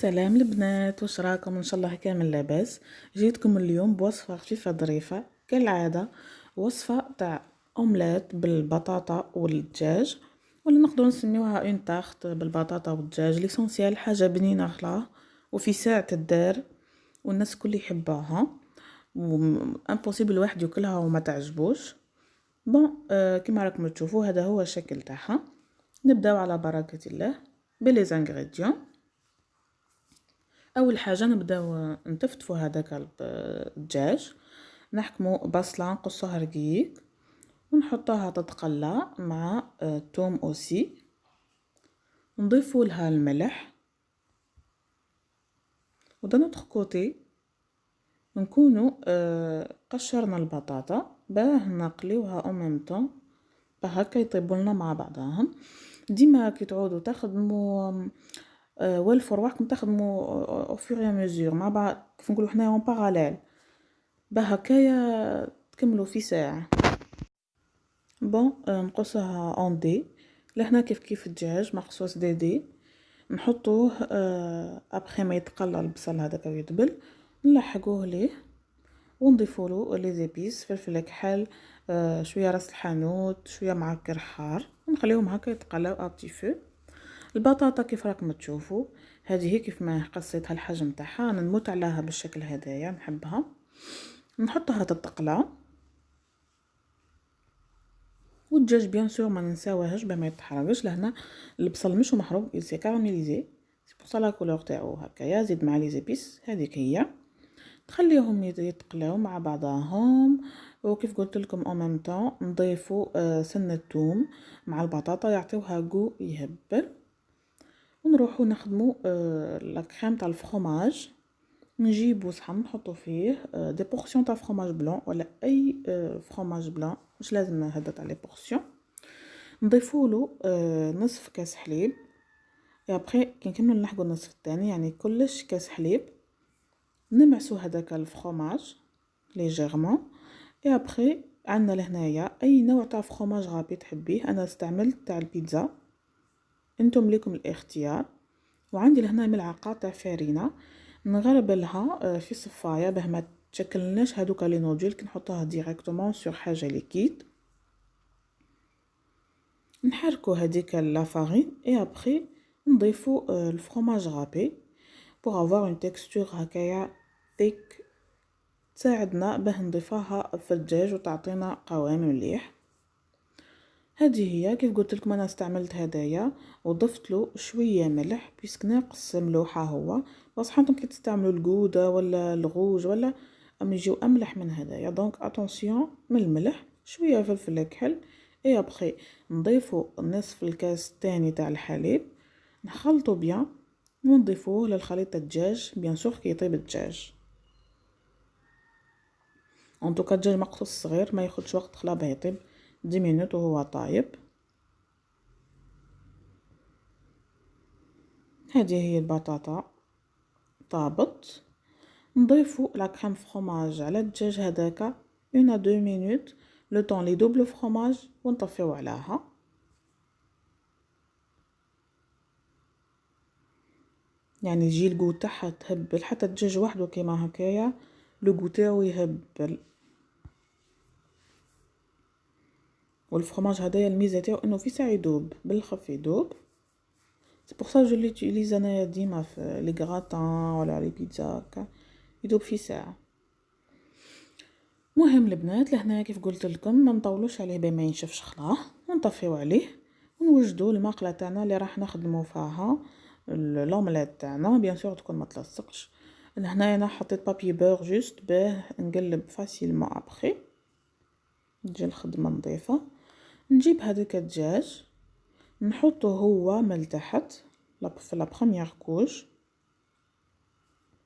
سلام البنات، واش راكم؟ ان شاء الله كامل لاباس. جيتكم اليوم بوصفه خفيفه ظريفه كالعاده، وصفه تاع اومليت بالبطاطا والدجاج، ولا نقدر نسميوها اون تارت بالبطاطا والدجاج. ليسونسيال حاجه بنينه خلا وفي ساعه الدار والناس كل يحبوها، امبوسيبل الواحد ياكلها وما تعجبوش. بون كما راكم تشوفوا هذا هو الشكل تاعها. نبداو على بركه الله بلي زانغريديون. اول حاجه نبداو نتفتفوا هذاك الدجاج، نحكموا بصله نقصوها رقيق ونحطوها تتقلى مع توم اوسي، نضيفوا لها الملح. ودنا نوتر كوتي نكونوا قشرنا البطاطا باه نقليوها او ميم طون، هكا يطيبوا لنا مع بعضهم. ديما كي تعودوا تخدموا والفوا رواحكم تخدموا او فور اي ميزور مع بعض، كيف نقولوا حنايا اون باراليل، بهكايا تكملوا في ساعه. بون نقصها اون دي لهنا كيف كيف الدجاج مقصوص دي نحطوه ابخي ما يتقلى البصل هذاك ويدبل، نلحقوه ليه ونضيفوا له لي زيبيس، فلفل كحل، شويه راس الحانوت، شويه معكر حار، ونخليهم هكا يتقلاو ابتي فو. البطاطا كيف راكم تشوفوا هذه هي كيف ما قصيتها الحجم تاعها، انا نموت عليها بالشكل هذايا نحبها. نحطها تتقلى، والدجاج بيان سور ما ننساوهاش باه ما يتحرقش. لهنا البصل مش محروق، يلسي كاراميليزي، سي بور سا لا كولور تاعو هكايا. زيد مع لي زيبيس هذيك هي، تخليهم يتقلاو مع بعضهم. وكيف قلت لكم او ميم طون نضيفوا سن الثوم مع البطاطا يعطيوها جو يهبل. ونروحو نخدمو لا كريم تاع الفرomاج. نجيبو صحن نحطو فيه دي بورسيون تاع فرomاج بلون ولا اي فرomاج بلون، مش لازم هذا تاع لي بورسيون. نضيفولو نصف كاس حليب، يا ابخي كي نكملو نلحقو النصف الثاني يعني كلش كاس حليب. نمعسو هذاك الفرomاج ليجيرمون، اي ابخي عندنا لهنايا اي نوع تاع فرomاج غابي تحبيه. انا استعملت تاع البيتزا، انتم ليكم الاختيار. وعندي لهنا ملعقه تاع فارينه نغربلها في صفايه باه ما تشكلناش هذوك لي نوديل كي نحطوها ديريكتومون سور حاجه ليكيد. نحركو هذيك لا فارين اي ابخي نضيفو الفرomاج غابي بور افوار اون تيكستور هكايا ثيك، تساعدنا باه نضيفوها في الدجاج وتعطينا قوام مليح. هذه هي كيف قلت لكم انا استعملت هدايا وضفت له شويه ملح بيسك ناقص ملوحه هو، بصح انتم كي تستعملوا الجوده ولا الغوج ولا ام يجيو املح من هدايا. دونك اتونسيون من الملح، شويه فلفل كحل، اي ابخي نضيفوا نصف الكاس الثاني تاع الحليب، نخلطوا بيان ونضيفوه للخليط الدجاج بيان سور كي يطيب الدجاج. ان توكا الدجاج مقصوص صغير ما ياخذش وقت خلا باه يطيب 10 مينوت وهو طايب. هذه هي البطاطا طابت. نضيفو لا كريم فرomاج على الدجاج هذاك 1 à 2 مينوت لو طون لي دوب لو فرomاج ونطفيو عليها. يعني يجي الجو تاعها تهبل، حتى الدجاج وحده كيما هكايا لو جو تاعو يهبل. والفرomاج هذايا الميزه تاعو انه في ساعه يذوب بالخف يذوب. سي بور سا جو ليوتيليز انايا ديما في لي غراتان ولا لي بيتزا هكا يذوب في ساعه. مهم البنات لهنا كيف قلت لكم ما نطولوش عليه بما ينشفش خلاه، ونطفيو عليه ونوجدوا المقله تاعنا اللي راح نخدموا فيها لومليت تاعنا. بيان سور تكون ما تلصقش. هنايا انا حطيت بابي بور جوست باه نقلب فاسيلمون. ابخي تجي الخدمه نظيفه. نجيب هذاك الدجاج نحطه هو من تحت في لا بروميير كوش،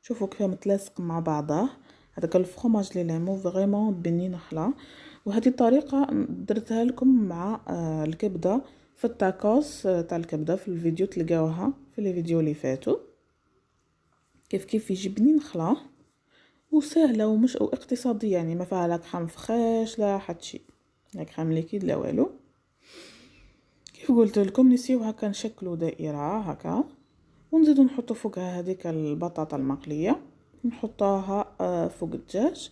شوفوا كيف متلاصق مع بعضه. هذاك الفرomاج لي لامو فريمون بنين خلا. وهذه الطريقه درتها لكم مع الكبده في التاكوس تاع الكبده في الفيديو تلقاوها في لي فيديو اللي فاتوا. كيف كيف يجي بنين خلا وسهله ومش او اقتصاديه، يعني ما فيها لا كريم فريش لا حتى شيء، لا كريم ليكيد لا والو. كيف قلت لكم نسيو هكا نشكلوا دائره هكا ونزيدو نحطو فوقها هذيك البطاطا المقليه، نحطوها فوق الدجاج،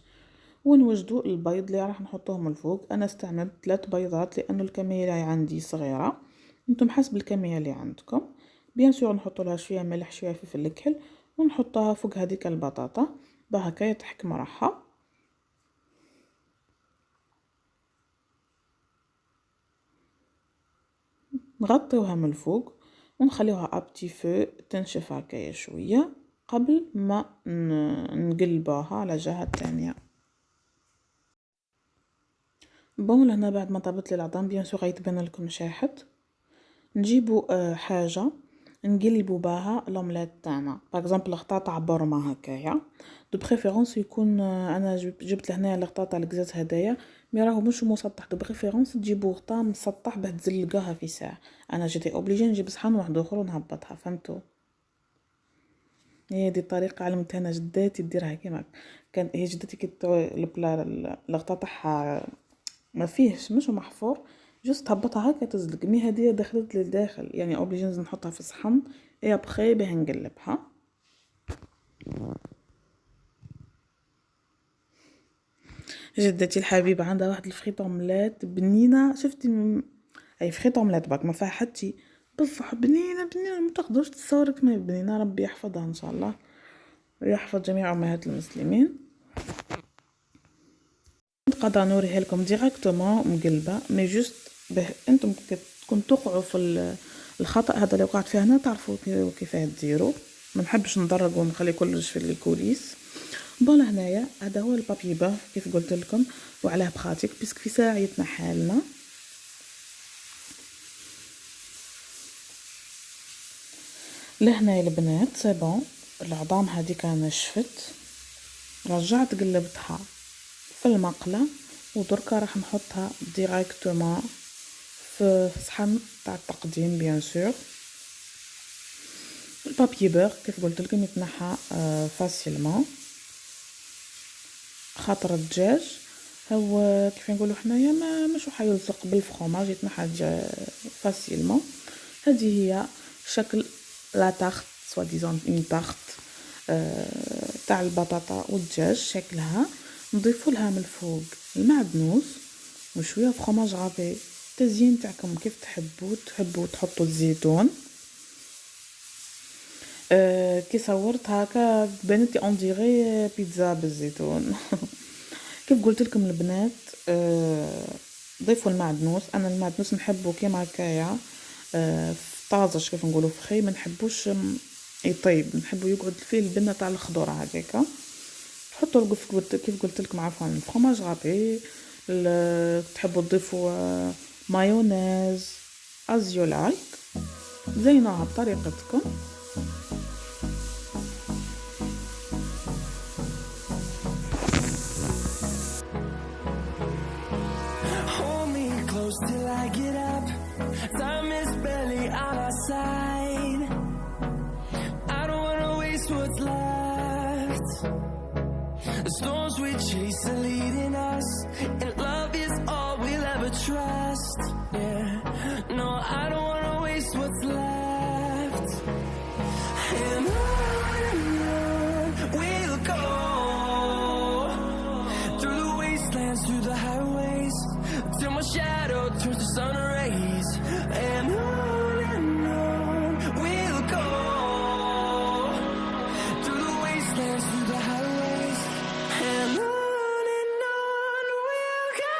ونوجدو البيض اللي راح نحطوهم الفوق. انا استعملت 3 بيضات لانه الكميه اللي عندي صغيره، انتم حسب الكميه اللي عندكم. بيان سور نحطوا لها شويه ملح شويه فلفل الكحل، ونحطها فوق هذيك البطاطا بهكا تحكم راحه. نغطيوها من الفوق ونخليوها ابتي فو تنشف هكايا شويه قبل ما نقلبوها على الجهه الثانيه. بون لهنا بعد ما طابت لي العظام بيان سور غيتبان لكم شاحت، نجيبو حاجه نقلبو بها لومليت تاعنا. باغ اكزومبل الخطاطا برمه هكايا دو بريفيرونس يكون انا جبت لهنا الخطاطا الكزاز هدايا مي راهو مش مسطح، دو بريفيرونس تجيبو غطا مسطح باه تزلقوها في ساعه. انا جيتي اوبليجي نجيب صحن واحد اخر ونهبطها، فهمتوا؟ هي دي الطريقه علمتها انا جداتي ديرها كيما كان. هي جدتي كي البلا الغطا تاعها ما فيهش مش محفور، جوست تهبطها هكا تزلق. مي هديه دخلت للداخل يعني اوبليجي نحطها في صحن اي ابخي باه نقلبها. جدتي الحبيبه عندها واحد الفخيط اومليت بنينه، شفتي اي فخيط اومليت باك ما فيها حتى بصح بنينه بنينه ما تقدرش تصور كما بنينه. ربي يحفظها ان شاء الله ويحفظ جميع امهات المسلمين. قادره نوريها لكم ديريكتومون مقلبه مي جوست باه انتم كنت تقعوا في الخطا هذا اللي وقعت فيه هنا تعرفوا كيفاه ديروا. ما نحبش ندرج ونخلي كلش في الكوليس. بون هنايا هذا هو البابي با كيف قلت لكم وعلاه بخاتك بيسك في ساعه يتنحى لنا. لهنا البنات سي بون العظام هذيك نشفت، رجعت قلبتها في المقله ودركا راح نحطها ديريكتومون في صحن تاع التقديم بيان سور. البابي بيغ كيف قلت لكم يتنحى فاسيلمون خاطر الدجاج هو كيف نقولوا حنايا ما مش حيلصق بالفرomاج، يتنحى فاسيلمون. هذه هي شكل لا تارت سوا ديزون اون تارت تاع البطاطا والدجاج شكلها. نضيفوا لها من الفوق المعدنوس وشويه فرomاج غابي، تزيين تاعكم كيف تحبوا تحطوا الزيتون. كي صورت هكا بنتي اون ديغي بيتزا بالزيتون. كيف قلت لكم البنات ضيفوا المعدنوس. انا المعدنوس نحبه كيما هكايا طازج كيف نقولوا فخي، ما نحبوش يطيب، نحبه يقعد فيه البنه تاع الخضره هكاكا. تحطوا كيف قلت لكم عفوا الفرomاج غابي، تحبوا تضيفوا مايونيز از يو لايك، زينوها بطريقتكم. Till I get up, time is barely on our side. I don't wanna waste what's left. The storms we chase are leading us, and love is all we'll ever trust. Yeah, no, I don't wanna waste what's left. And on we'll go, through the wastelands, through the highways, till my shadow turns to sun rays. And on we'll go, through the wastelands, through the highways. And on we'll go.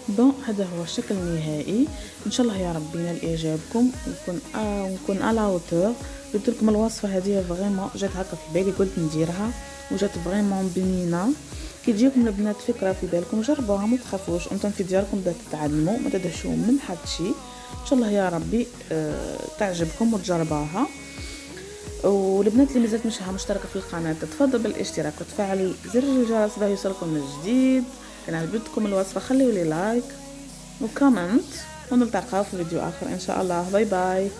بون هذا هو الشكل النهائي. ان شاء الله يا ربي ينال اعجابكم ونكون على اوتور. قلت لكم الوصفه هذه فريمون جات هكا في بالي قلت نديرها وجات فريمون بنينه. كي تجيكم البنات فكره في بالكم جربوها ما تخافوش، انتم في دياركم بدات تتعلموا ما تدهشوا من حد شيء. ان شاء الله يا ربي تعجبكم وتجربوها. والبنات اللي مازالت مش مشتركه في القناه تتفضل بالاشتراك وتفعل زر الجرس باش يوصلكم الجديد. كان عجبتكم الوصفه خليوا لي لايك وكومنت، ونلتقاو في فيديو اخر ان شاء الله. باي باي.